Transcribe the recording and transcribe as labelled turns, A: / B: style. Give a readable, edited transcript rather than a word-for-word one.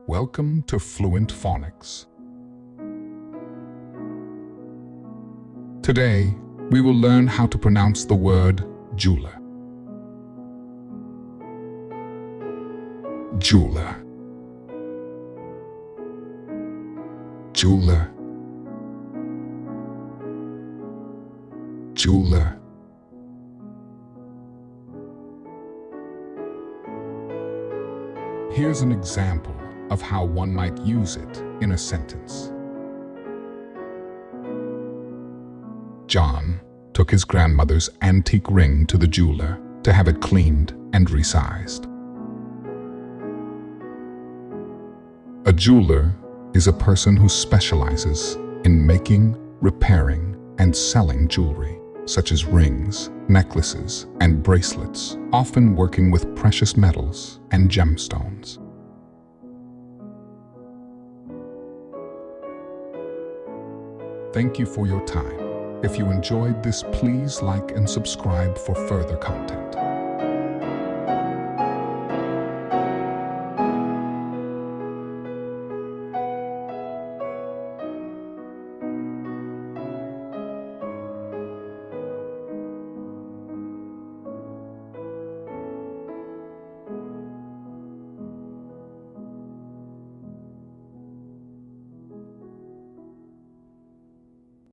A: Welcome to Fluent Phonics. Today, we will learn how to pronounce the word jeweler. Jeweler. Jeweler. Jeweler. Here's an example of how one might use it in a sentence. John took his grandmother's antique ring to the jeweler to have it cleaned and resized. A jeweler is a person who specializes in making, repairing, and selling jewelry, such as rings, necklaces, and bracelets, often working with precious metals and gemstones. Thank you for your time. If you enjoyed this, please like and subscribe for further content.